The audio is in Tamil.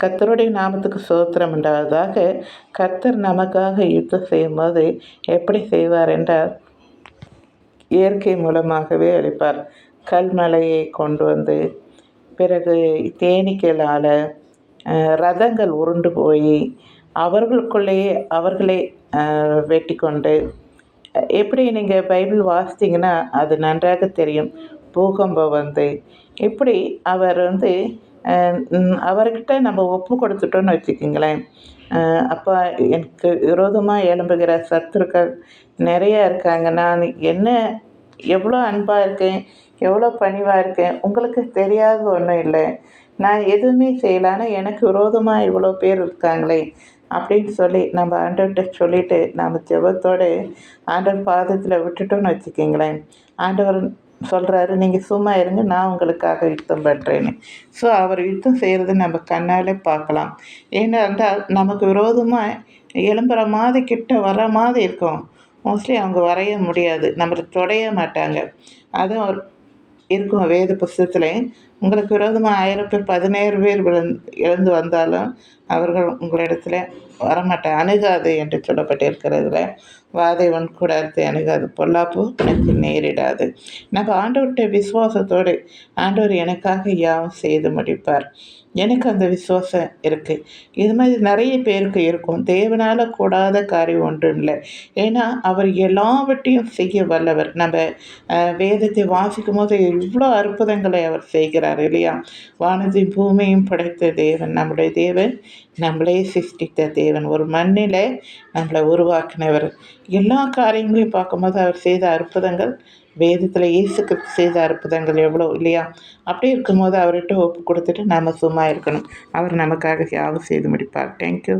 கர்த்தருடைய நாமத்துக்கு ஸ்தோத்திரம் உண்டாவதாக. கர்த்தர் நமக்காக யுத்தம் செய்யும்போது எப்படி செய்வார் என்றால், இயற்கை மூலமாகவே அளிப்பார். கல்மழையை கொண்டு வந்து, பிறகு தேனீக்களால் ரதங்கள் உருண்டு போய் அவர்களுக்குள்ளேயே அவர்களே வெட்டி கொண்டு, எப்படி நீங்கள் பைபிள் வாசித்தீங்கன்னா அது நன்றாக தெரியும். பூகம்பம் வந்து இப்படி அவர் வந்து அவர்கிட்ட நம்ம ஒப்பு கொடுத்துட்டோன்னு வச்சுக்கிங்களேன், அப்போ எனக்கு விரோதமாக எழும்புகிற சத்துருக்கள் நிறையா இருக்காங்க. நான் என்ன எவ்வளோ அன்பாக இருக்கேன், எவ்வளோ பணிவாக இருக்கேன், உங்களுக்கு தெரியாத ஒன்றும் இல்லை. நான் எதுவுமே செய்யல, ஆனால் எனக்கு விரோதமாக இவ்வளோ பேர் இருக்காங்களே அப்படின்னு சொல்லி நம்ம ஆண்டவர்கிட்ட சொல்லிவிட்டு நம்ம ஜெபத்தோடு ஆண்டவர் பாதத்தில் விட்டுட்டோன்னு வச்சுக்கிங்களேன், ஆண்டவர் சொல்கிறாரு, நீங்கள் சும்மா இருங்க, நான் உங்களுக்காக யுத்தம் பண்ணுறேன்னு. ஸோ அவர் யுத்தம் செய்கிறது நம்ம கண்ணாலே பார்க்கலாம். ஏனென்றால் நமக்கு விரோதமாக எழும்புற மாதிரி கிட்ட வர மாதிரி இருக்கும். மோஸ்ட்லி அவங்க வரைய முடியாது, நம்மளை தொடைய மாட்டாங்க. அதுவும் இருக்கும் வேத புஸ்தகத்தில், உங்களுக்கு விரோதமாக 1000 பேர் 17 பேர் எழுந்து வந்தாலும் அவர்கள் உங்களிடத்துல வரமாட்டாங்க, அணுகாது என்று சொல்லப்பட்டிருக்கிறதுல. வாதை உன் கூடாரத்தை அணுகாது, பொல்லாப்பு உனக்கு நேரிடாது. நம்ம ஆண்டவர்கிட்ட விசுவாசத்தோடு, ஆண்டவர் எனக்காக யாவும் செய்து முடிப்பார், எனக்கு அந்த விசுவாசம் இருக்குது. இது மாதிரி நிறைய பேருக்கு இருக்கும். தேவனால் கூடாத காரியம் ஒன்றும் இல்லை. ஏன்னா அவர் எல்லாவற்றையும் செய்ய வல்லவர். நம்ம வேதத்தை வாசிக்கும் போது இவ்வளோ அற்புதங்களை அவர் செய்கிறார் இல்லையா? வானத்தையும் பூமியையும் படைத்த தேவன் நம்முடைய தேவன், நம்மளே சிருஷ்டித்த தேவன், ஒரு மண்ணில் நம்மளை உருவாக்கினவர். எல்லா காரியங்களையும் பார்க்கும்போது அவர் செய்த அற்புதங்கள், வேதத்தில் இயேசு கிறிஸ்து செய்த அற்புதங்கள் எவ்வளோ இல்லையா? அப்படி இருக்கும்போது அவர்கிட்ட ஒப்பு கொடுத்துட்டு நாம் சும்மா இருக்கணும். அவர் நமக்காக யாவும் செய்து முடிப்பார். தேங்க்யூ.